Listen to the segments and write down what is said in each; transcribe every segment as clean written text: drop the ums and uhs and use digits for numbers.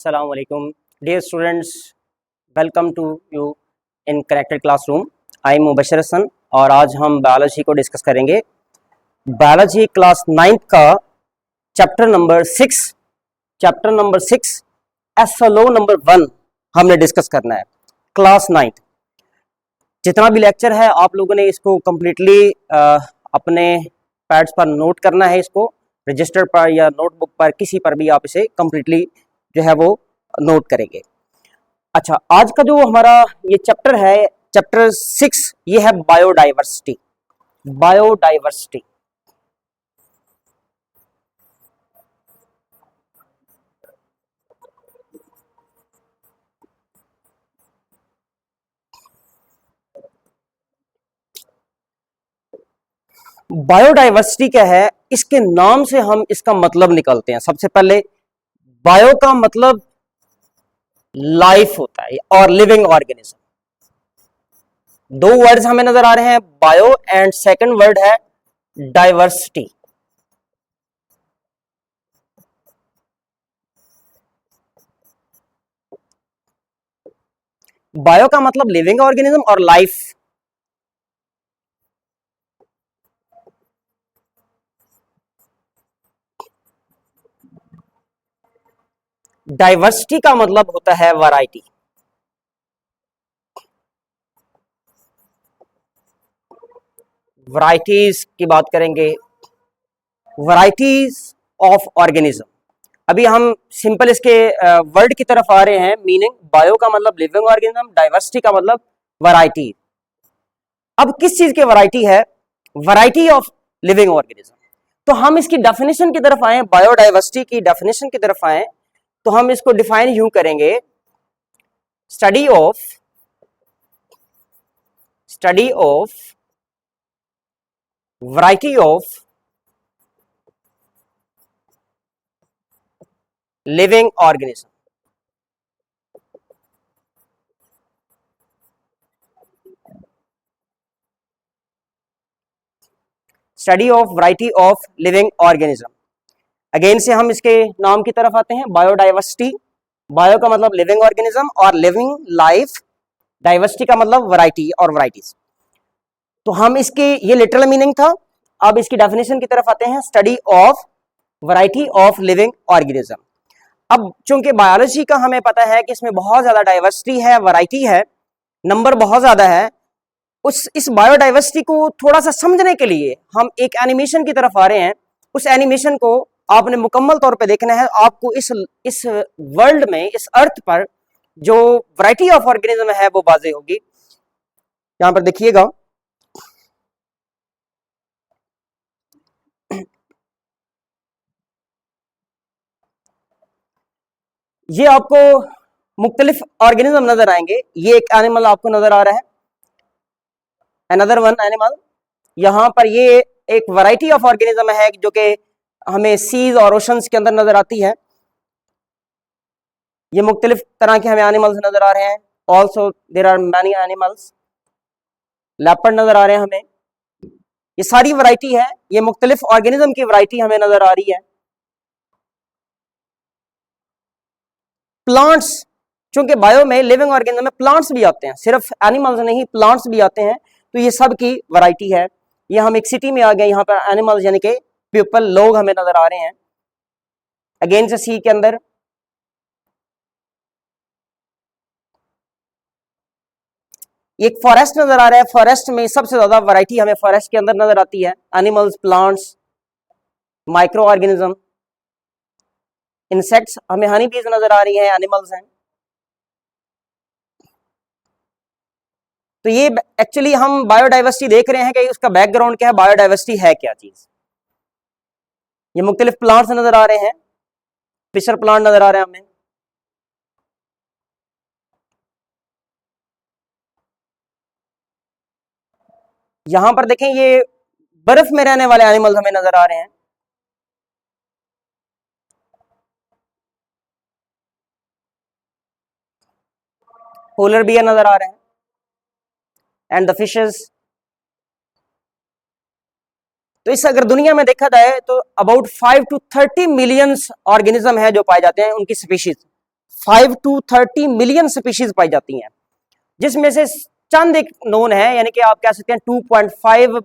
Assalamualaikum, dear students, welcome to you in connected classroom. I am Mubashar Hasan और आज हम biology को डिस्कस करेंगे। बायोलॉजी क्लास 9th का चैप्टर नंबर 6 एसएलओ नंबर 1 हमने डिस्कस करना है। क्लास 9th जितना भी लेक्चर है आप लोगों ने इसको कम्प्लीटली अपने पैड्स पर नोट करना है। इसको रजिस्टर पर या नोटबुक पर किसी पर भी आप इसे कम्प्लीटली जो है वो नोट करेंगे। अच्छा, आज का जो हमारा ये चैप्टर है, चैप्टर 6, ये है बायोडाइवर्सिटी। बायोडाइवर्सिटी बायोडाइवर्सिटी क्या है, इसके नाम से हम इसका मतलब निकालते हैं। सबसे पहले बायो का मतलब लाइफ होता है और लिविंग ऑर्गेनिज्म। दो वर्ड्स हमें नजर आ रहे हैं, बायो एंड सेकंड वर्ड है डाइवर्सिटी। बायो का मतलब लिविंग ऑर्गेनिज्म और लाइफ। डाइवर्सिटी का मतलब होता है वैरायटी। वैरायटीज की बात करेंगे, वैरायटीज ऑफ ऑर्गेनिज्म। अभी हम सिंपल इसके वर्ड की तरफ आ रहे हैं। मीनिंग, बायो का मतलब लिविंग ऑर्गेनिज्म, डाइवर्सिटी का मतलब वैरायटी। अब किस चीज की वैरायटी है? Variety of living organism. तो हम इसकी डेफिनेशन की तरफ आए, बायोडाइवर्सिटी की डेफिनेशन की तरफ आए, तो हम इसको डिफाइन यूं करेंगे, study of variety of living organism. Study of variety of living organism. Again से हम इसके नाम की तरफ आते हैं, बायोडाइवर्सिटी। बायो का मतलब लिविंग ऑर्गेनिज्म और लिविंग लाइफ, डाइवर्सिटी का मतलब वैरायटी और वैरायटीज। तो हम इसके, ये लिटरल मीनिंग था। अब इसकी डेफिनेशन की तरफ आते हैं, study of variety of living organism. अब चूंकि बायोलॉजी का हमें पता है कि इसमें बहुत ज्यादा डाइवर्सिटी है, वैरायटी है, नंबर बहुत ज्यादा है, इस बायोडाइवर्सिटी को थोड़ा सा समझने के लिए हम एक एनिमेशन की तरफ आ रहे हैं। उस एनिमेशन को आपने मुकम्मल तौर पे देखना है। आपको इस वर्ल्ड में, इस अर्थ पर जो वैरायटी ऑफ ऑर्गेनिज्म है वो वाज़ेह होगी। यहां पर देखिएगा, ये आपको मुख्तलिफ ऑर्गेनिज्म नजर आएंगे। ये एक एनिमल आपको नजर आ रहा है, अनदर वन एनिमल। यहां पर ये एक वैरायटी ऑफ ऑर्गेनिज्म है जो कि हमें सीज और ओशंस के अंदर नजर आती है। ये मुख्तलिफ तरह के हमें एनिमल्स नजर आ रहे हैं। Also there are many animals. Leopard नजर आ रहे हैं हमें। ये सारी वैरायटी है, ये मुख्तलिफ ऑर्गेनिज्म की वैरायटी हमें नजर आ रही है। प्लांट्स, चूंकि बायो में, लिविंग ऑर्गेनिज्म में प्लांट्स भी आते हैं, सिर्फ एनिमल्स नहीं, प्लांट्स भी आते हैं। तो ये सब की वैरायटी है। ये हम एक सिटी में आ गए, यहाँ पर एनिमल्स यानी कि पीपल, लोग हमें नजर आ रहे हैं। अगेन से सी के अंदर एक फॉरेस्ट नजर आ रहा है। फॉरेस्ट में सबसे ज्यादा वैरायटी हमें फॉरेस्ट के अंदर नजर आती है। Animals, plants, micro organism, insects, हमें हनी बीज नजर आ रही है, एनिमल्स हैं। तो ये एक्चुअली हम बायोडाइवर्सिटी देख रहे हैं कि उसका बैकग्राउंड क्या है, बायोडाइवर्सिटी है क्या चीज। ये मुख्तलिफ प्लांट्स नजर आ रहे हैं, फिशर प्लांट नजर आ रहे हैं हमें। यहां पर देखें, ये बर्फ में रहने वाले एनिमल्स हमें नजर आ रहे हैं। पोलर बियर नजर आ रहे हैं एंड द फिशेस। तो इस अगर दुनिया में देखा जाए तो अबाउट 5 to 30 मिलियंस ऑर्गेनिज्म है जो पाए जाते हैं, उनकी स्पीशीज 5 to 30 मिलियन स्पीशीज पाई जाती हैं, जिसमें से चंद एक नोन है, यानी कि आप कह सकते हैं 2.5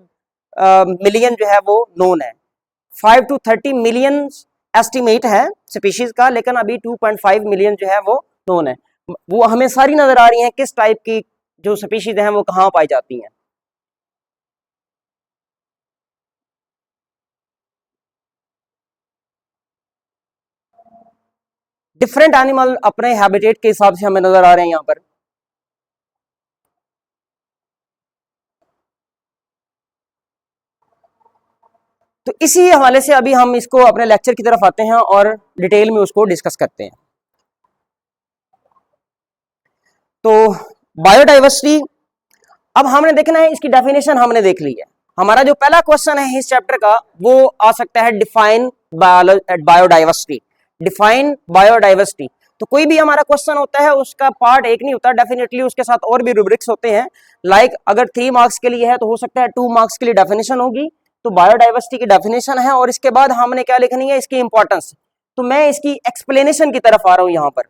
मिलियन जो है वो नोन है। 5 to 30 मिलियन एस्टिमेट है स्पीशीज का, लेकिन अभी 2.5 मिलियन जो है वो नोन है। वो हमें सारी नजर आ रही हैं किस टाइप की जो स्पीशीज हैं वो कहाँ पाई जाती हैं। डिफरेंट एनिमल अपने हैबिटेट के हिसाब से हमें नजर आ रहे हैं यहाँ पर। तो इसी हवाले से अभी हम इसको अपने लेक्चर की तरफ आते हैं और डिटेल में उसको डिस्कस करते हैं। तो बायोडाइवर्सिटी, अब हमने देखना है इसकी डेफिनेशन हमने देख ली है। हमारा जो पहला क्वेश्चन है इस चैप्टर का वो आ सकता है डिफाइन बायोडाइवर्सिटी। डिफाइन बायोडाइवर्सिटी, तो कोई भी हमारा क्वेश्चन होता है उसका पार्ट एक नहीं होता, डेफिनेटली उसके साथ और भी रूब्रिक्स होते हैं। लाइक अगर 3 मार्क्स के लिए है तो हो सकता है 2 मार्क्स के लिए डेफिनेशन होगी। तो बायोडाइवर्सिटी की डेफिनेशन है और इसके बाद हमने क्या लिखनी है, इसकी इंपॉर्टेंस। तो मैं इसकी एक्सप्लेनेशन की तरफ आ रहा हूं यहां पर।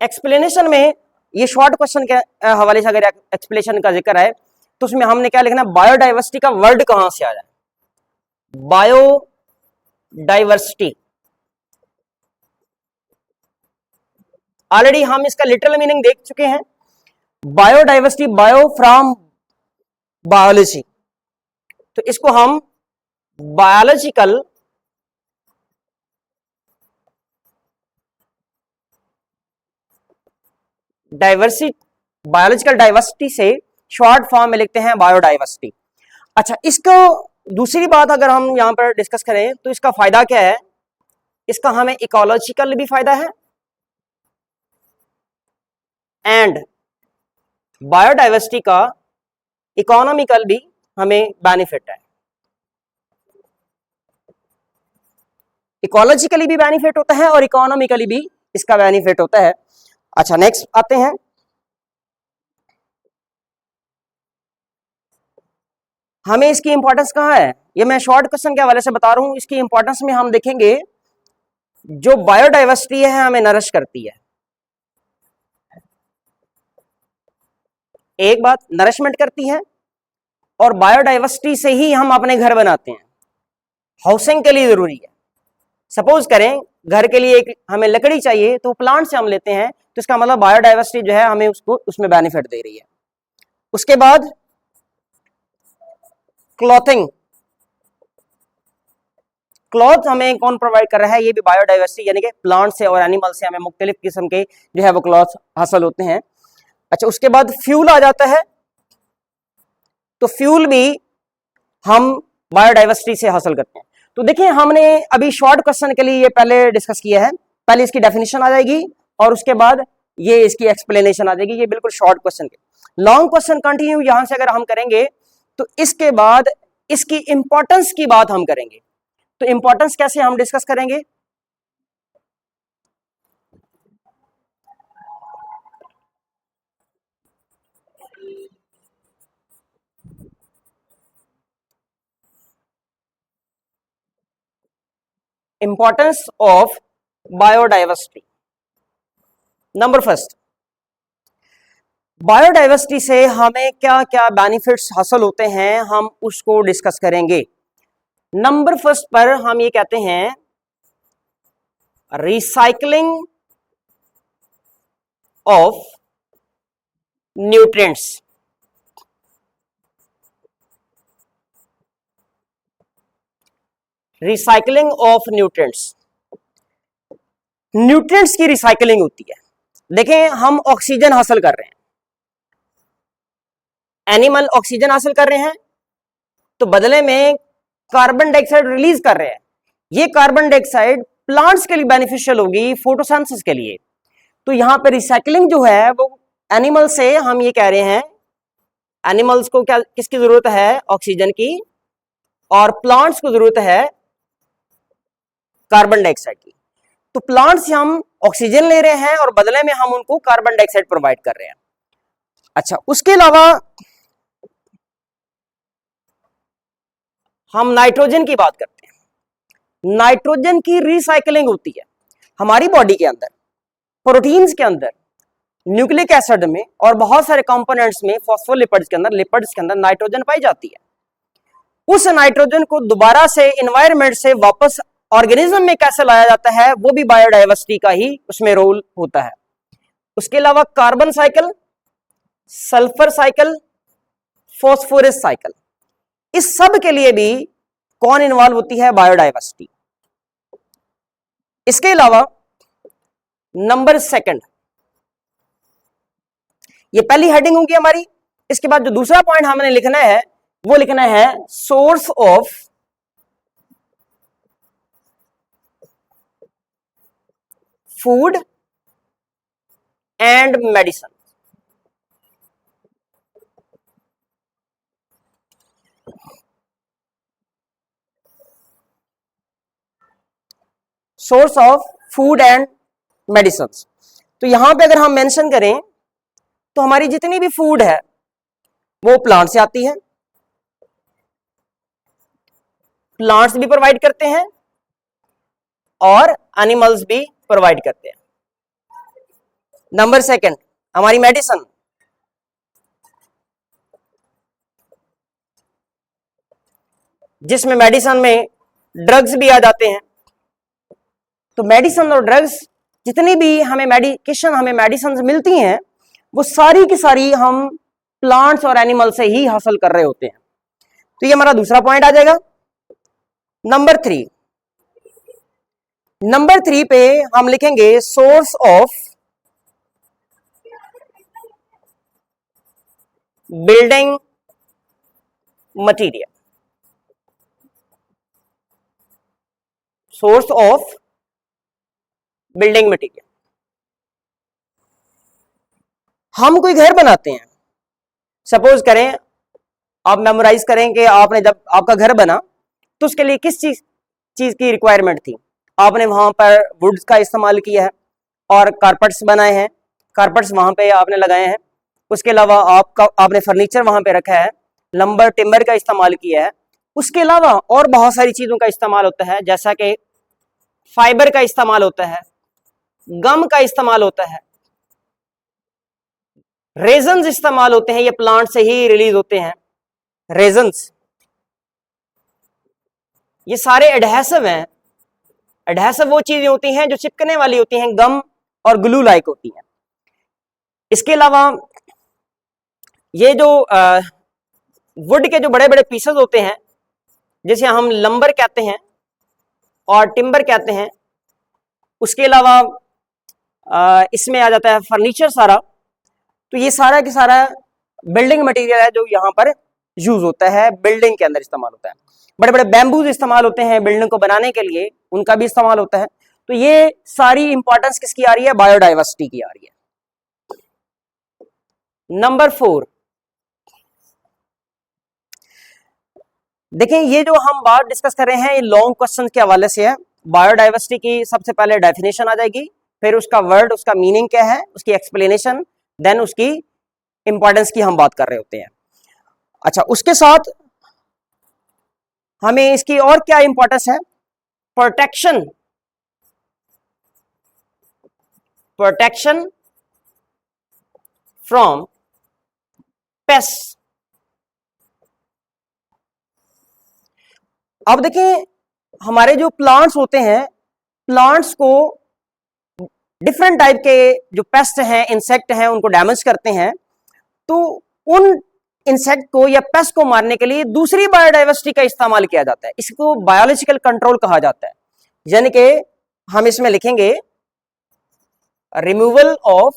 एक्सप्लेनेशन में ये शॉर्ट क्वेश्चन के हवाले से अगर एक्सप्लेनेशन का जिक्र है तो उसमें हमने क्या लिखना है, बायोडाइवर्सिटी का वर्ड कहां से आया है। बायोडाइवर्सिटी ऑलरेडी हम इसका लिटरल मीनिंग देख चुके हैं। बायोडाइवर्सिटी, बायो फ्रॉम बायोलॉजी, तो इसको हम बायोलॉजिकल डाइवर्सिटी, बायोलॉजिकल डाइवर्सिटी से शॉर्ट फॉर्म में लिखते हैं बायोडाइवर्सिटी। अच्छा, इसको दूसरी बात अगर हम यहां पर डिस्कस करें तो इसका फायदा क्या है, इसका हमें इकोलॉजिकल भी फायदा है एंड बायोडाइवर्सिटी का इकोनॉमिकल भी हमें बेनिफिट है। इकोलॉजिकली भी बेनिफिट होता है और इकोनॉमिकली भी इसका बेनिफिट होता है। अच्छा, नेक्स्ट आते हैं। हमें इसकी इंपॉर्टेंस कहां है, ये मैं शॉर्ट क्वेश्चन के हवाले से बता रहा हूं। इसकी इंपॉर्टेंस में हम देखेंगे जो बायोडाइवर्सिटी है हमें नरिश करती है। एक बात नरिशमेंट करती है, और बायोडाइवर्सिटी से ही हम अपने घर बनाते हैं। हाउसिंग के लिए जरूरी है। सपोज करें घर के लिए एक हमें लकड़ी चाहिए तो प्लांट से हम लेते हैं, तो इसका मतलब बायोडाइवर्सिटी जो है हमें उसको उसमें बेनिफिट दे रही है। उसके बाद क्लॉथिंग, क्लॉथ हमें कौन प्रोवाइड कर रहा है, ये भी बायोडाइवर्सिटी, यानी कि प्लांट से और एनिमल से हमें मुख्तलिफ किस्म के जो है वो क्लॉथ हासिल होते हैं। अच्छा, उसके बाद फ्यूल आ जाता है, तो फ्यूल भी हम बायोडाइवर्सिटी से हासिल करते हैं। तो देखिए हमने अभी शॉर्ट क्वेश्चन के लिए ये पहले डिस्कस किया है। पहले इसकी डेफिनेशन आ जाएगी और उसके बाद ये इसकी एक्सप्लेनेशन आ जाएगी। ये बिल्कुल शॉर्ट क्वेश्चन के। लॉन्ग क्वेश्चन कंटिन्यू यहां से अगर हम करेंगे तो इसके बाद इसकी इंपॉर्टेंस की बात हम करेंगे। तो इंपॉर्टेंस कैसे हम डिस्कस करेंगे, importance of biodiversity. Number first, biodiversity से हमें क्या क्या बेनिफिट्स हासिल होते हैं हम उसको डिस्कस करेंगे। नंबर फर्स्ट पर हम ये कहते हैं recycling of nutrients. Recycling of nutrients, nutrients की रिसाइकलिंग होती है। देखें हम ऑक्सीजन हासिल कर रहे हैं, एनिमल ऑक्सीजन हासिल कर रहे हैं, तो बदले में कार्बन डाइऑक्साइड रिलीज कर रहे हैं। ये कार्बन डाइऑक्साइड प्लांट्स के लिए बेनिफिशियल होगी, फोटोसिंथेसिस के लिए। तो यहां पे रिसाइकलिंग जो है वो एनिमल से हम ये कह रहे हैं एनिमल्स को क्या किसकी जरूरत है? ऑक्सीजन की, और प्लांट्स को जरूरत है कार्बन डाइऑक्साइड की। तो प्लांट्स से हम ऑक्सीजन ले रहे हैं और बदले में हम उनको कार्बन डाइऑक्साइड प्रोवाइड कर रहे हैं। अच्छा, उसके अलावा हम नाइट्रोजन की बात करते हैं। नाइट्रोजन की रिसाइकलिंग होती है हमारी बॉडी के अंदर, प्रोटीन्स के अंदर, न्यूक्लिक एसिड में और बहुत सारे कंपोनेंट्स में, फॉस्फोलिपिड्स के अंदर, लिपिड्स के अंदर नाइट्रोजन पाई जाती है। उस नाइट्रोजन को दोबारा से एनवायरनमेंट से वापस ऑर्गेनिज्म में कैसे लाया जाता है, वो भी बायोडाइवर्सिटी का ही उसमें रोल होता है। उसके अलावा carbon cycle, sulphur cycle, phosphorus cycle, इस सब के लिए भी कौन इन्वॉल्व होती है? बायोडाइवर्सिटी। इसके अलावा नंबर सेकंड, ये पहली हेडिंग होगी हमारी। इसके बाद जो दूसरा पॉइंट हमने लिखना है वो लिखना है source of food and medicine. Source of food and medicine. तो यहां पे अगर हम मेंशन करें तो हमारी जितनी भी फूड है वो प्लांट से आती है, प्लांट्स भी प्रोवाइड करते हैं और एनिमल्स भी प्रोवाइड करते हैं। नंबर सेकंड, हमारी मेडिसिन, जिसमें मेडिसिन में ड्रग्स भी आ जाते हैं। तो मेडिसिन और ड्रग्स, जितनी भी हमें मेडिसिन मिलती हैं, वो सारी की सारी हम प्लांट्स और एनिमल से ही हासिल कर रहे होते हैं। तो ये हमारा दूसरा पॉइंट आ जाएगा। नंबर थ्री पे हम लिखेंगे source of building material. Source of building material, हम कोई घर बनाते हैं, सपोज करें आप मेमोराइज करें कि आपने जब आपका घर बना तो उसके लिए किस चीज की रिक्वायरमेंट थी। आपने वहां पर वुड्स का इस्तेमाल किया है और कारपेट्स बनाए हैं, कारपेट्स वहां पे आपने लगाए हैं। उसके अलावा आपने फर्नीचर वहां पे रखा है, लंबर टिम्बर का इस्तेमाल किया है। उसके अलावा और बहुत सारी चीजों का इस्तेमाल होता है, जैसा कि फाइबर का इस्तेमाल होता है, गम का इस्तेमाल होता है, रेजन्स इस्तेमाल होते हैं, ये प्लांट से ही रिलीज होते हैं रेजन्स। ये सारे एडहेसिव हैं। एडहेसिव वो चीजें होती हैं जो चिपकने वाली होती हैं, गम और ग्लू लाइक होती हैं। इसके अलावा ये जो वुड के जो बड़े बड़े पीसेस होते हैं, जिसे हम लंबर कहते हैं और टिम्बर कहते हैं, उसके अलावा इसमें आ जाता है फर्नीचर सारा। तो ये सारा के सारा बिल्डिंग मटेरियल है जो यहाँ पर यूज होता है, बिल्डिंग के अंदर इस्तेमाल होता है। बड़े बड़े बैम्बूज इस्तेमाल होते हैं बिल्डिंग को बनाने के लिए, उनका भी इस्तेमाल होता है। तो ये सारी इंपॉर्टेंस किसकी आ रही है? बायोडाइवर्सिटी की आ रही है। नंबर 4, देखें ये जो हम बात डिस्कस कर रहे हैं ये लॉन्ग क्वेश्चन के हवाले से है। बायोडाइवर्सिटी की सबसे पहले डेफिनेशन आ जाएगी, फिर उसका वर्ड, उसका मीनिंग क्या है, उसकी एक्सप्लेनेशन, देन उसकी इंपॉर्टेंस की हम बात कर रहे होते हैं। अच्छा, उसके साथ हमें इसकी और क्या इंपॉर्टेंस है? Protection from paste. अब देखें हमारे जो प्लांट्स होते हैं, प्लांट्स को डिफरेंट टाइप के जो पेस्ट हैं, इंसेक्ट हैं, उनको डैमेज करते हैं। तो उन इंसेक्ट को या पेस्ट को मारने के लिए दूसरी बायोडाइवर्सिटी का इस्तेमाल किया जाता है। इसको बायोलॉजिकल कंट्रोल कहा जाता है। यानी कि हम इसमें लिखेंगे रिमूवल ऑफ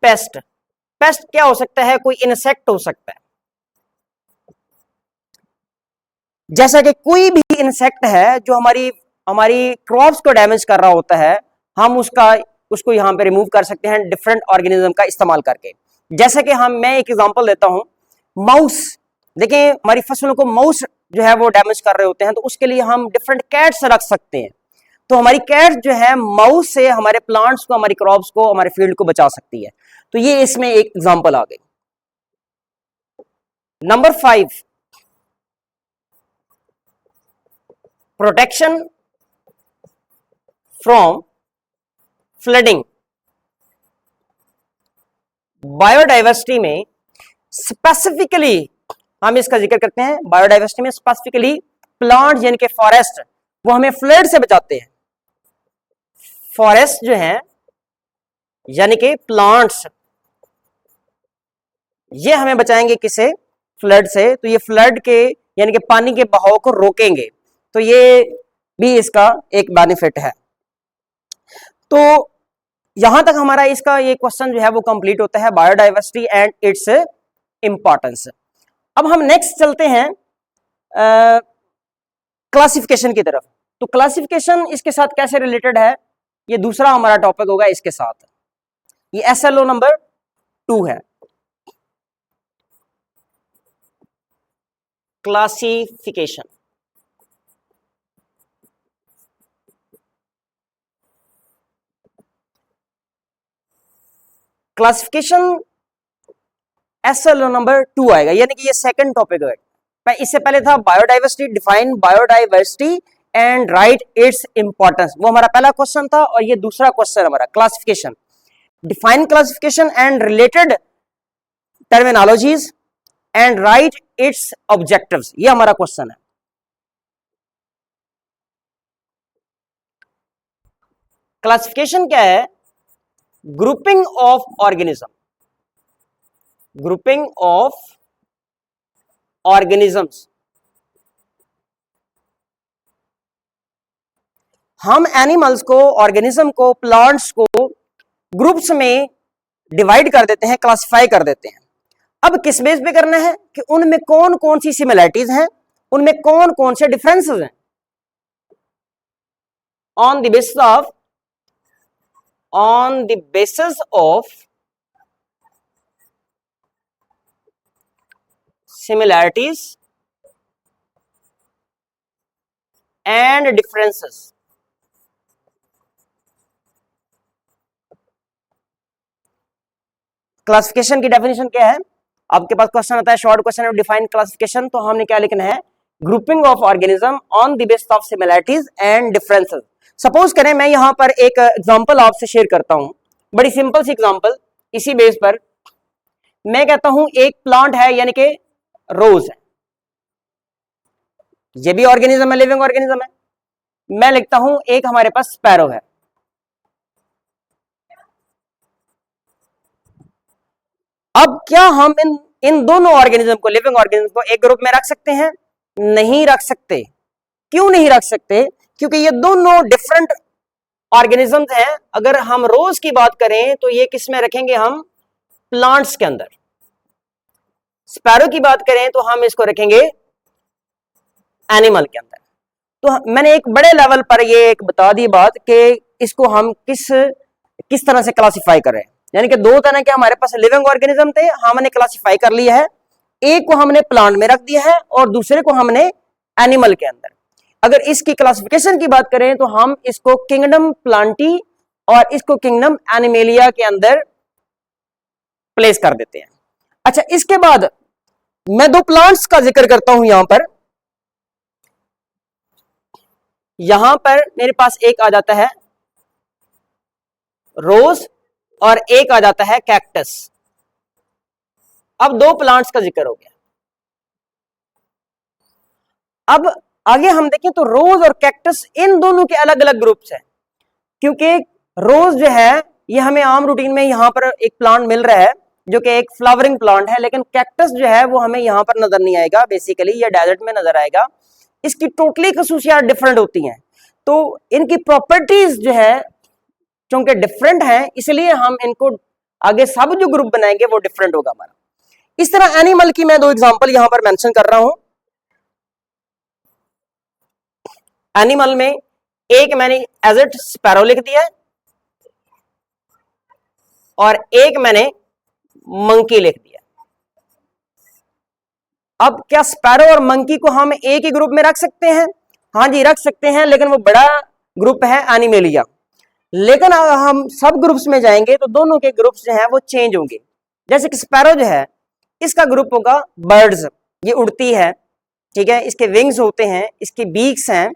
पेस्ट। पेस्ट क्या हो सकता है? कोई इंसेक्ट हो सकता है। जैसा कि कोई भी इंसेक्ट है जो हमारी क्रॉप्स को डैमेज कर रहा होता है, हम उसको यहां पे रिमूव कर सकते हैं डिफरेंट ऑर्गेनिज्म का इस्तेमाल करके। जैसे कि मैं एक एग्जांपल देता हूं, माउस। देखिए हमारी फसलों को माउस जो है वो डैमेज कर रहे होते हैं, तो उसके लिए हम डिफरेंट कैट्स रख सकते हैं। तो हमारी कैट जो है माउस से हमारे प्लांट्स को, हमारी क्रॉप्स को, हमारे फील्ड को बचा सकती है। तो ये इसमें एक एग्जांपल आ गई। Number 5, protection from flooding. Biodiversity में स्पेसिफिकली हम इसका जिक्र करते हैं, बायोडाइवर्सिटी में स्पेसिफिकली प्लांट यानी कि फॉरेस्ट, वो हमें फ्लड से बचाते हैं। फॉरेस्ट जो है यानी कि प्लांट्स, ये हमें बचाएंगे किसे? फ्लड से। तो ये फ्लड के यानी कि पानी के बहाव को रोकेंगे, तो ये भी इसका एक बेनिफिट है। तो यहां तक हमारा इसका ये क्वेश्चन जो है वो कंप्लीट होता है, बायोडाइवर्सिटी एंड इट्स इंपॉर्टेंस। अब हम नेक्स्ट चलते हैं क्लासिफिकेशन की तरफ। तो क्लासिफिकेशन इसके साथ कैसे रिलेटेड है, ये दूसरा हमारा टॉपिक होगा इसके साथ। ये SLO नंबर 2 है, क्लासिफिकेशन। क्लासिफिकेशन SLO नंबर 2 आएगा, यानी कि ये सेकंड टॉपिक है। इससे पहले था biodiversity, define biodiversity and right its importance, वो हमारा पहला क्वेश्चन था। और ये दूसरा क्वेश्चन हमारा classification, define classification and related terminologies and right it's objectives, ये हमारा क्वेश्चन है। क्लासिफिकेशन क्या है? Grouping of organism, grouping of organisms. हम एनिमल्स को, ऑर्गेनिज्म को, प्लांट्स को ग्रुप्स में डिवाइड कर देते हैं, क्लासिफाई कर देते हैं। अब किस बेस पे करना है कि उनमें कौन कौन सी सिमिलरिटीज हैं, उनमें कौन कौन से डिफरेंसेस हैं। On the basis of similarities and differences। Classification की डेफिनेशन क्या है? आपके पास क्वेश्चन आता है, शॉर्ट क्वेश्चन है, डिफाइन क्लासिफिकेशन, तो हमने क्या लिखना है? Grouping of organism on the basis of similarities and differences. Suppose करें मैं यहां पर एक एग्जांपल आपसे शेयर करता हूं, बड़ी सिंपल सी एग्जांपल। इसी बेस पर मैं कहता हूं एक प्लांट है यानी कि रोज है, ये भी ऑर्गेनिज्म है, लिविंग ऑर्गेनिज्म है। मैं लिखता हूं एक हमारे पास स्पैरो है। अब क्या हम इन दोनों ऑर्गेनिज्म को, लिविंग ऑर्गेनिज्म को एक ग्रुप में रख सकते हैं? नहीं रख सकते। क्यों नहीं रख सकते? क्योंकि ये दोनों डिफरेंट ऑर्गेनिजम्स हैं। अगर हम रोज की बात करें तो ये किस में रखेंगे? हम प्लांट्स के अंदर। स्पैरो की बात करें तो हम इसको रखेंगे एनिमल के अंदर। तो मैंने एक बड़े लेवल पर ये एक बता दी बात कि इसको हम किस तरह से क्लासिफाई कर रहे हैं। यानी कि दो तरह के हमारे पास लिविंग ऑर्गेनिज्म थे, हमने क्लासिफाई कर लिया है। एक को हमने प्लांट में रख दिया है और दूसरे को हमने एनिमल के अंदर। अगर इसकी क्लासिफिकेशन की बात करें तो हम इसको किंगडम प्लांटी और इसको किंगडम एनिमेलिया के अंदर प्लेस कर देते हैं। अच्छा, इसके बाद मैं दो प्लांट्स का जिक्र करता हूं। यहां पर मेरे पास एक आ जाता है रोज और एक आ जाता है कैक्टस। अब दो प्लांट्स का जिक्र हो गया। अब आगे हम देखें तो रोज और कैक्टस इन दोनों के अलग अलग ग्रुप्स हैं, क्योंकि रोज जो है ये हमें आम रूटीन में यहां पर एक प्लांट मिल रहा है जो कि एक फ्लावरिंग प्लांट है, लेकिन कैक्टस जो है वो हमें यहां पर नजर नहीं आएगा। बेसिकली ये डेजर्ट में नजर आएगा। इसकी टोटली खसूसियात डिफरेंट होती हैं, तो इनकी प्रॉपर्टीज जो है चूंकि डिफरेंट हैं, इसलिए हम इनको आगे सब जो ग्रुप बनाएंगे वो डिफरेंट होगा हमारा। इस तरह एनिमल की मैं दो एग्जांपल यहां पर मेंशन कर रहा हूं। एनिमल में एक मैंने एज स्पैरो लिख दिया है और एक मैंने मंकी लिख दिया। अब क्या स्पैरो और मंकी को हम एक ही ग्रुप में रख सकते हैं? हाँ जी रख सकते हैं, लेकिन वो बड़ा ग्रुप है एनिमेलिया। लेकिन अगर हम सब ग्रुप्स में जाएंगे तो दोनों के ग्रुप्स जो है वो चेंज होंगे। जैसे कि स्पैरो जो है इसका ग्रुप होगा बर्ड्स, ये उड़ती है, ठीक है, इसके विंग्स होते हैं, इसके बीक्स हैं,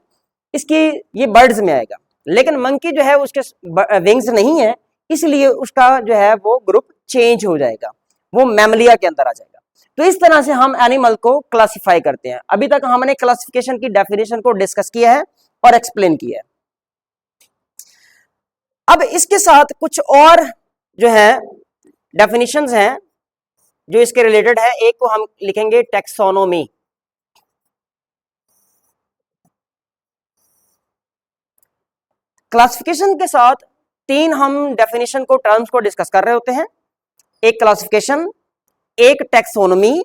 इसकी ये बर्ड्स में आएगा। लेकिन मंकी जो है उसके विंग्स नहीं है, इसलिए उसका जो है वो ग्रुप चेंज हो जाएगा, वो मैमलिया के अंदर आ जाएगा। तो इस तरह से हम एनिमल को क्लासिफाई करते हैं। अभी तक हमने क्लासिफिकेशन की डेफिनेशन को डिस्कस किया है और एक्सप्लेन किया है। अब इसके साथ कुछ और जो है डेफिनेशंस हैं जो इसके रिलेटेड है। एक को हम लिखेंगे टैक्सोनॉमी। क्लासिफिकेशन के साथ तीन हम डेफिनेशन को, टर्म्स को डिस्कस कर रहे होते हैं। एक क्लासिफिकेशन, एक टैक्सोनॉमी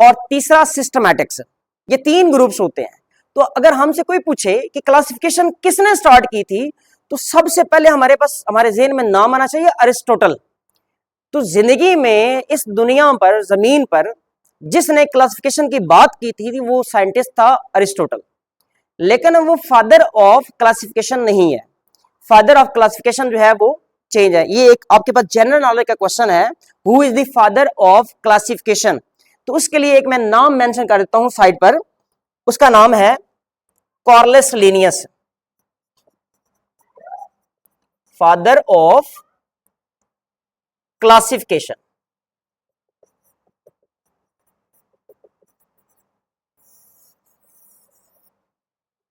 और तीसरा सिस्टमैटिक्स। ये तीन ग्रुप्स होते हैं। तो अगर हमसे कोई पूछे कि क्लासिफिकेशन किसने स्टार्ट की थी, तो सबसे पहले हमारे पास, हमारे ज़हन में नाम आना चाहिए अरिस्टोटल। तो जिंदगी में इस दुनिया पर, जमीन पर जिसने क्लासिफिकेशन की बात की थी वो साइंटिस्ट था अरिस्टोटल। लेकिन वो फादर ऑफ क्लासिफिकेशन नहीं है। फादर ऑफ क्लासिफिकेशन जो है वो चेंज है। ये एक आपके पास जनरल नॉलेज का क्वेश्चन है, who is the father of classification. तो उसके लिए एक मैं नाम मेंशन कर देता हूं साइड पर, उसका नाम है Carolus Linnaeus, father of classification.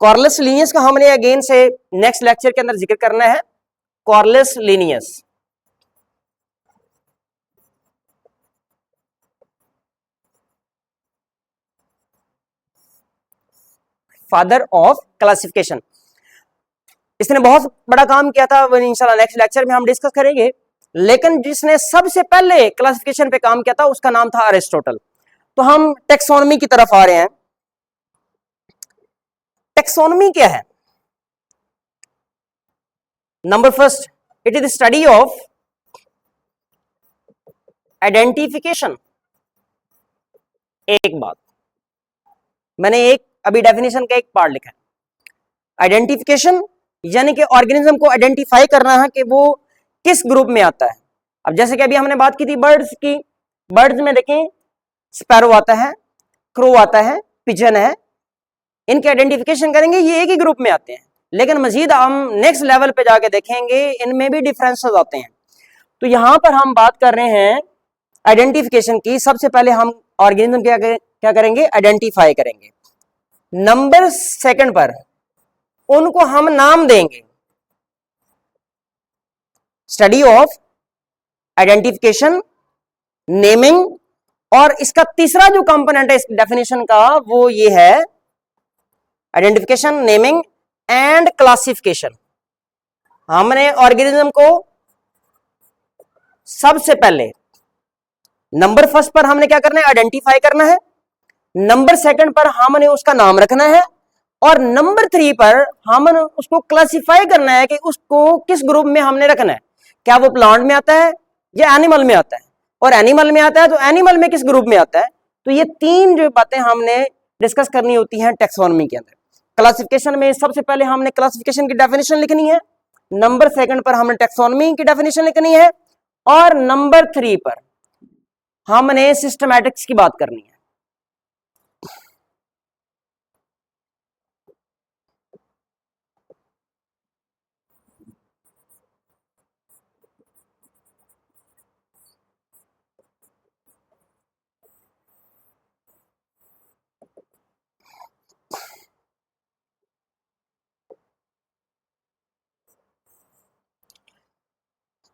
Carolus Linnaeus का हमने अगेन से नेक्स्ट लेक्चर के अंदर जिक्र करना है। Carolus Linnaeus father of classification, इसने बहुत बड़ा काम किया था, वो इंशाल्लाह नेक्स्ट लेक्चर में हम डिस्कस करेंगे। लेकिन जिसने सबसे पहले क्लासिफिकेशन पे काम किया था उसका नाम था अरिस्टोटल। तो हम टेक्सोनॉमी की तरफ आ रहे हैं। टेक्सोनॉमी क्या है? Number first, it is the study of identification. एक बात, मैंने एक अभी डेफिनेशन का एक पार्ट लिखा है। आइडेंटिफिकेशन यानी कि ऑर्गेनिज्म को आइडेंटिफाई करना है कि वो किस ग्रुप में आता है। अब जैसे कि अभी हमने बात की थी बर्ड्स की, बर्ड्स में देखें स्पैरो आता है, क्रो आता है, पिजन है, इनके आइडेंटिफिकेशन करेंगे, ये एक ही ग्रुप में आते हैं। लेकिन मजीद हम नेक्स्ट लेवल पे जाके देखेंगे इनमें भी डिफरेंसेस आते हैं। तो यहां पर हम बात कर रहे हैं आइडेंटिफिकेशन की। सबसे पहले हम ऑर्गेनिज्म क्या करेंगे? आइडेंटिफाई करेंगे। नंबर सेकंड पर उनको हम नाम देंगे। स्टडी ऑफ आइडेंटिफिकेशन, नेमिंग, और इसका तीसरा जो कंपोनेंट है इस डेफिनेशन का वो ये है आइडेंटिफिकेशन, नेमिंग एंड क्लासिफिकेशन। हमने ऑर्गेनिज्म को सबसे पहले नंबर फर्स्ट पर हमने क्या करना है? आइडेंटिफाई करना है। नंबर सेकंड पर हमने उसका नाम रखना है, और नंबर थ्री पर हमने उसको क्लासिफाई करना है कि उसको किस ग्रुप में हमने रखना है। क्या वो प्लांट में आता है या एनिमल में आता है, और एनिमल में आता है तो एनिमल में किस ग्रुप में आता है। तो ये तीन जो बातें हमने डिस्कस करनी होती हैं टैक्सोनॉमी के अंदर। क्लासिफिकेशन में सबसे पहले हमने क्लासिफिकेशन की डेफिनेशन लिखनी है, नंबर सेकंड पर हमने टैक्सोनॉमी की डेफिनेशन लिखनी है, और नंबर थ्री पर हमने सिस्टमैटिक्स की बात करनी है।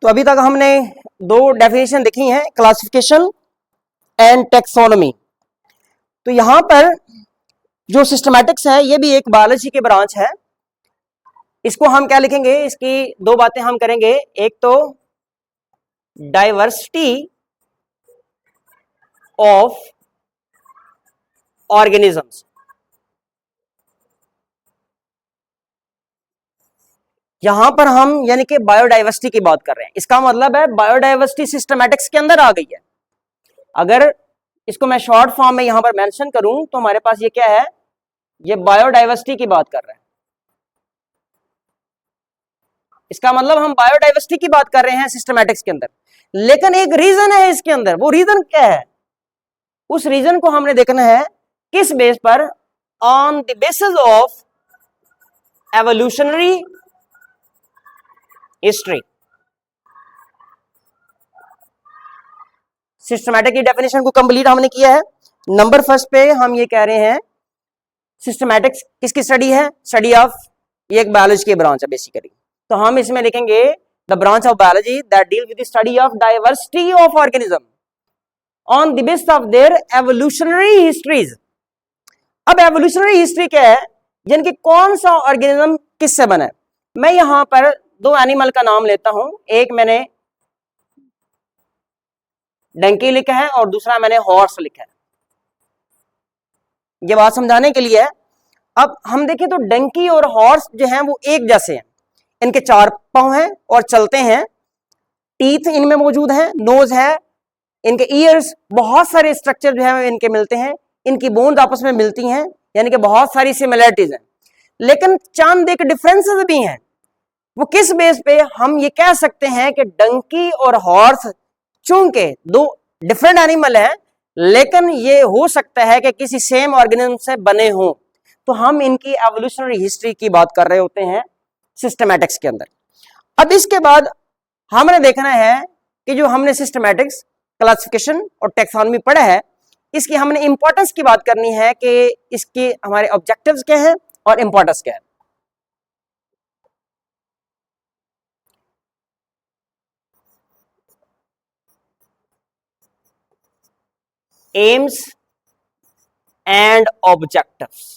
तो अभी तक हमने दो डेफिनेशन देखी हैं, क्लासिफिकेशन एंड टैक्सोनॉमी। तो यहां पर जो सिस्टमैटिक्स है ये भी एक बायोलॉजी की ब्रांच है। इसको हम क्या लिखेंगे? इसकी दो बातें हम करेंगे। एक तो डाइवर्सिटी ऑफ ऑर्गेनिजम्स, यहां पर हम यानी कि बायोडाइवर्सिटी की बात कर रहे हैं। इसका मतलब है बायोडाइवर्सिटी सिस्टमैटिक्स के अंदर आ गई है। अगर इसको मैं शॉर्ट फॉर्म में यहां पर मेंशन करूं तो हमारे पास ये क्या है, ये बायोडाइवर्सिटी की बात कर रहे हैं। इसका मतलब हम बायोडाइवर्सिटी की बात कर रहे हैं सिस्टमैटिक्स के अंदर, लेकिन एक रीजन है इसके अंदर। वो रीजन क्या है? उस रीजन को हमने देखना है किस बेस पर, on the basis of evolutionary history. Systematic की डेफिनेशन को कंप्लीट हमने किया है। नंबर फर्स्ट पे हम ये कह रहे हैं सिस्टमैटिक्स किसकी स्टडी है? स्टडी ऑफ, ये एक बायोलॉजी की ब्रांच है बेसिकली। तो हम इसमें लिखेंगे the branch of biology that deal with the study of diversity of organism on the basis of their evolutionary histories. अब एवोल्यूशनरी हिस्ट्री क्या है? यानी कि कौन सा ऑर्गेनिज्म किससे बना है। मैं यहां पर दो एनिमल का नाम लेता हूं, एक मैंने डंकी लिखा है और दूसरा मैंने हॉर्स लिखा है। ये बात समझाने के लिए है। अब हम देखें तो डंकी और हॉर्स जो हैं वो एक जैसे हैं, इनके 4 पांव हैं और चलते हैं, टीथ इनमें मौजूद हैं, नोज है, इनके ईयर्स, बहुत सारे स्ट्रक्चर जो है इनके मिलते हैं, इनकी बोन्स आपस में मिलती हैं, यानी कि बहुत सारी सिमिलरिटीज हैं। लेकिन चंद एक डिफरेंसेस भी हैं। वो किस बेस पे हम ये कह सकते हैं कि डंकी और हॉर्स चूंकि दो डिफरेंट एनिमल हैं, लेकिन ये हो सकता है कि किसी सेम ऑर्गेनिज्म से बने हों, तो हम इनकी एवोल्यूशनरी हिस्ट्री की बात कर रहे होते हैं सिस्टमैटिक्स के अंदर। अब इसके बाद हमने देखना है कि जो हमने सिस्टमैटिक्स, क्लासिफिकेशन और टेक्सोनॉमी पढ़ा है, इसकी हमने इंपॉर्टेंस की बात करनी है कि इसके हमारे ऑब्जेक्टिव्स क्या हैं और इंपॉर्टेंस क्या है। AIIMS and objectives.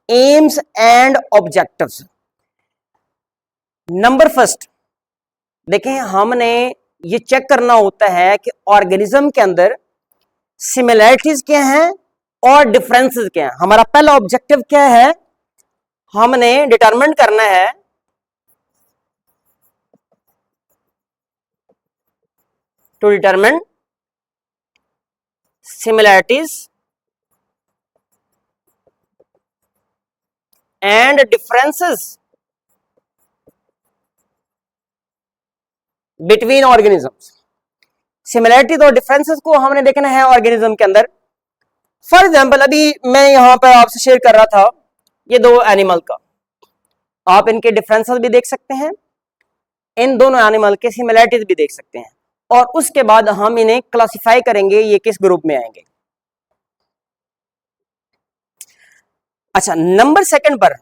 AIIMS and objectives. Number first देखें, हमने ये चेक करना होता है कि ऑर्गेनिज्म के अंदर सिमिलरिटीज क्या हैं और डिफरेंसेस क्या हैं। हमारा पहला ऑब्जेक्टिव क्या है? हमने डिटरमिन करना है to determine similarities and differences between organisms. Similarities और डिफरेंसेस को हमने देखना है ऑर्गेनिज्म के अंदर। फॉर एग्जाम्पल, अभी मैं यहां पर आपसे शेयर कर रहा था ये दो एनिमल का, आप इनके डिफरेंसेस भी देख सकते हैं, इन दोनों एनिमल के सिमिलरिटीज भी देख सकते हैं, और उसके बाद हम इन्हें क्लासिफाई करेंगे ये किस ग्रुप में आएंगे। अच्छा, नंबर सेकंड पर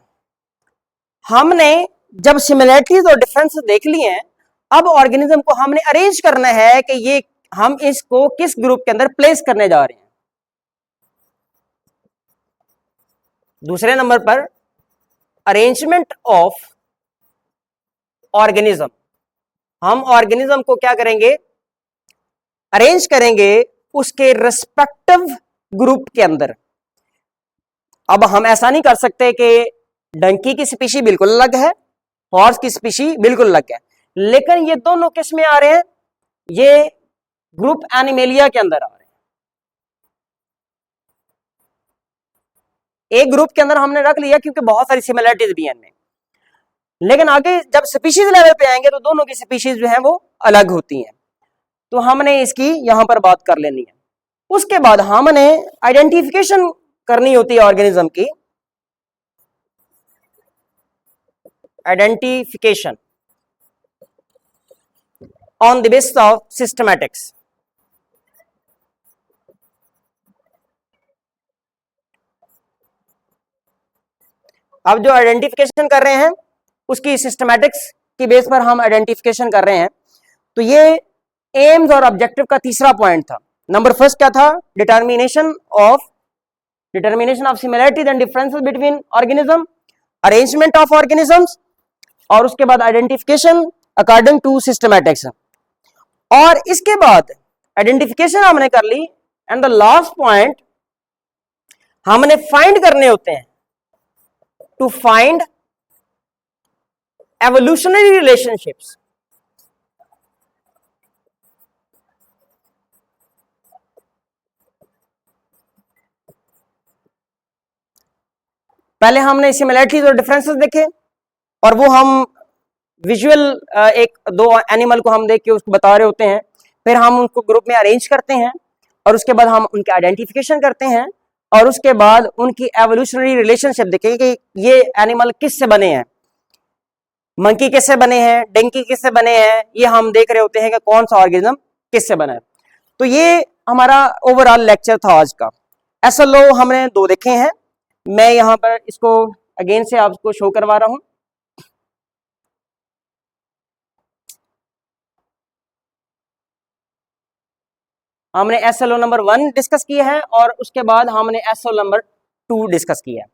हमने जब सिमिलरिटीज और डिफरेंसेस देख लिए हैं, अब ऑर्गेनिज्म को हमने अरेंज करना है कि ये हम इसको किस ग्रुप के अंदर प्लेस करने जा रहे हैं। दूसरे नंबर पर अरेंजमेंट ऑफ ऑर्गेनिज्म। हम ऑर्गेनिज्म को क्या करेंगे? अरेंज करेंगे उसके रिस्पेक्टिव ग्रुप के अंदर। अब हम ऐसा नहीं कर सकते कि डंकी की स्पीशी बिल्कुल अलग है, हॉर्स की स्पीशी बिल्कुल अलग है, लेकिन ये दोनों किस में आ रहे हैं? ये ग्रुप एनिमेलिया के अंदर आ रहे हैं। एक ग्रुप के अंदर हमने रख लिया क्योंकि बहुत सारी सिमिलरिटीज भी हैं इनमें, लेकिन आगे जब स्पीशीज लेवल पे आएंगे तो दोनों की स्पीशीज जो है वो अलग होती हैं। तो हमने इसकी यहां पर बात कर लेनी है। उसके बाद हमने आइडेंटिफिकेशन करनी होती है ऑर्गेनिज्म की। Identification on the basis of systematics. अब जो आइडेंटिफिकेशन कर रहे हैं उसकी सिस्टमैटिक्स की बेस पर हम आइडेंटिफिकेशन कर रहे हैं। तो ये एम्स और ऑब्जेक्टिव का तीसरा पॉइंट था। नंबर फर्स्ट क्या था? Determination of similarities and differences between organism, arrangement of organisms, और उसके बाद आइडेंटिफिकेशन अकॉर्डिंग टू सिस्टमैटिक्स। और इसके बाद आइडेंटिफिकेशन हमने कर ली, एंड द लास्ट पॉइंट हमने फाइंड करने होते हैं, टू फाइंड एवोल्यूशनरी रिलेशनशिप्स। पहले हमने सिमिलरिटीज और डिफरेंसेस देखे, और वो हम विजुअल एक दो एनिमल को हम देख के उसको बता रहे होते हैं, फिर हम उनको ग्रुप में अरेंज करते हैं, और उसके बाद हम उनके आइडेंटिफिकेशन करते हैं, और उसके बाद उनकी एवोल्यूशनरी रिलेशनशिप देखें कि ये एनिमल किससे बने हैं, मंकी किससे बने हैं, डंकी किससे बने हैं, ये हम देख रहे होते हैं कि कौन सा ऑर्गेनिज्म किससे बना है। तो ये हमारा ओवरऑल लेक्चर था आज का। एसएलओ हमने दो देखे हैं, मैं यहां पर इसको अगेन से आपको शो करवा रहा हूं। हमने एसएलओ नंबर 1 डिस्कस किया है, और उसके बाद हमने एसएलओ नंबर 2 डिस्कस किया है।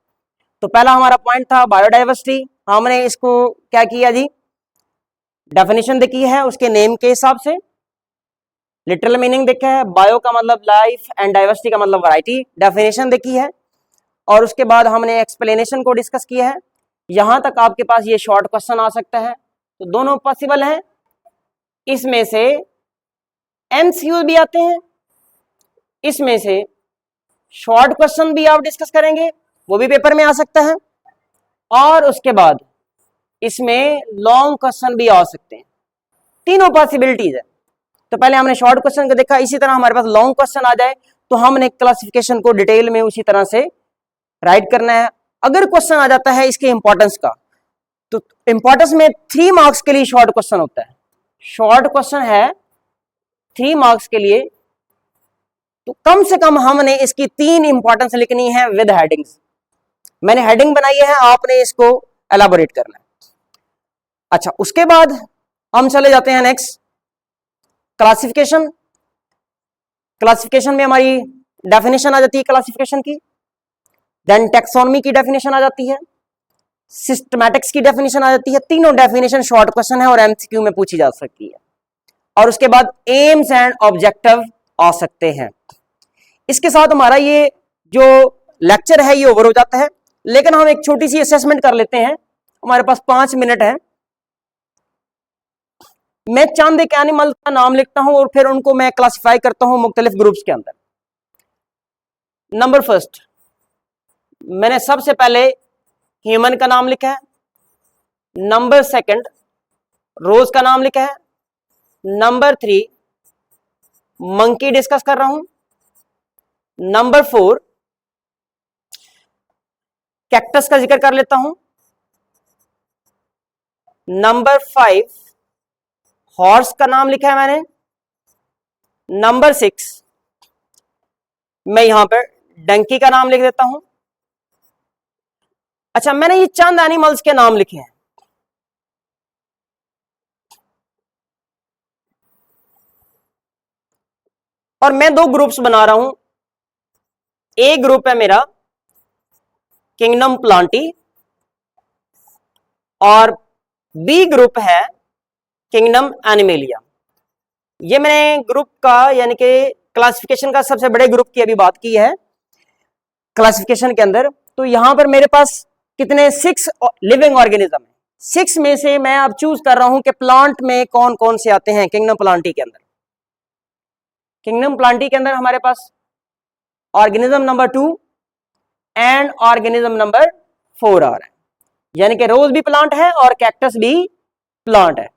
तो पहला हमारा पॉइंट था बायोडाइवर्सिटी। हमने इसको क्या किया जी, डेफिनेशन देखी है उसके नेम के हिसाब से, लिटरल मीनिंग देखा है, बायो का मतलब लाइफ एंड डाइवर्सिटी का मतलब वैरायटी, डेफिनेशन देखी है, और उसके बाद हमने एक्सप्लेनेशन को डिस्कस किया है। यहां तक आपके पास ये शॉर्ट क्वेश्चन आ सकता है, तो दोनों पॉसिबल है। इसमें से एमसीक्यू भी आते हैं, इसमें से शॉर्ट क्वेश्चन भी आप डिस्कस करेंगे, वो भी पेपर में आ सकता है, और उसके बाद इसमें लॉन्ग क्वेश्चन भी आ सकते हैं। तीनों पॉसिबिलिटीज है। तो पहले हमने शॉर्ट क्वेश्चन को देखा, इसी तरह हमारे पास लॉन्ग क्वेश्चन आ जाए तो हमने क्लासिफिकेशन को डिटेल में उसी तरह से राइट करना है। अगर क्वेश्चन आ जाता है इसके इंपॉर्टेंस का, तो इंपॉर्टेंस में 3 मार्क्स के लिए शॉर्ट क्वेश्चन होता है। शॉर्ट क्वेश्चन है 3 मार्क्स के लिए, तो कम से कम हमने इसकी 3 इंपॉर्टेंस लिखनी है विद हेडिंग्स। मैंने हेडिंग बनाई है, आपने इसको एलाबोरेट करना है। अच्छा, उसके बाद हम चले जाते हैं नेक्स्ट क्लासिफिकेशन। क्लासिफिकेशन में हमारी डेफिनेशन आ जाती है क्लासिफिकेशन की, देन टैक्सोनॉमी की डेफिनेशन आ जाती है, सिस्टमैटिक्स की डेफिनेशन आ जाती है। तीनों डेफिनेशन शॉर्ट क्वेश्चन है और एमसीक्यू में पूछी जा सकती है। और उसके बाद एम्स एंड ऑब्जेक्टिव आ सकते हैं। इसके साथ हमारा ये जो लेक्चर है ये ओवर हो जाता है, लेकिन हम एक छोटी सी असेसमेंट कर लेते हैं। हमारे पास 5 मिनट है। मैं चंद एक एनिमल का नाम लिखता हूं और फिर उनको मैं क्लासिफाई करता हूं मुख्तलिफ ग्रुप्स के अंदर। नंबर फर्स्ट, मैंने सबसे पहले ह्यूमन का नाम लिखा है। नंबर सेकंड, रोज का नाम लिखा है। नंबर 3, मंकी डिस्कस कर रहा हूं। नंबर 4, कैक्टस का जिक्र कर लेता हूं। नंबर 5, हॉर्स का नाम लिखा है मैंने। नंबर 6, मैं यहां पर डंकी का नाम लिख देता हूं। अच्छा, मैंने ये चंद एनिमल्स के नाम लिखे हैं। और मैं 2 ग्रुप्स बना रहा हूं। ए ग्रुप है मेरा किंगडम प्लांटी, और बी ग्रुप है किंगडम एनिमेलिया। ये मैंने ग्रुप का यानी कि क्लासिफिकेशन का सबसे बड़े ग्रुप की अभी बात की है क्लासिफिकेशन के अंदर। तो यहां पर मेरे पास कितने 6 लिविंग ऑर्गेनिज्म है। 6 में से मैं अब चूज कर रहा हूं कि प्लांट में कौन कौन से आते हैं किंगडम प्लांटी के अंदर। किंगडम प्लांटी के अंदर हमारे पास organism number 2 and organism number 4 आ रहा है, यानी कि रोज भी प्लांट है और कैक्टस भी प्लांट है।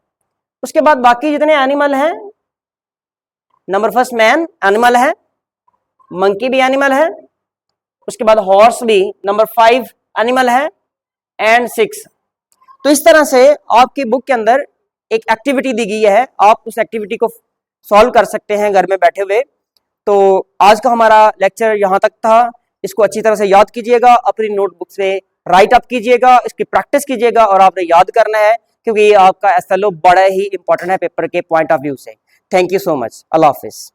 उसके बाद बाकी जितने एनिमल हैं, नंबर फर्स्ट मैन एनिमल है, मंकी भी एनिमल है, उसके बाद हॉर्स भी नंबर 5 एनिमल है, एंड 6। तो इस तरह से आपकी बुक के अंदर एक एक्टिविटी दी गई है, आप उस एक्टिविटी को सॉल्व कर सकते हैं घर में बैठे हुए। तो आज का हमारा लेक्चर यहाँ तक था। इसको अच्छी तरह से याद कीजिएगा, अपनी नोटबुक से राइट अप कीजिएगा, इसकी प्रैक्टिस कीजिएगा, और आपने याद करना है क्योंकि ये आपका एसएलओ बड़ा ही इंपॉर्टेंट है पेपर के पॉइंट ऑफ व्यू से। Thank you so much. Allah Hafiz.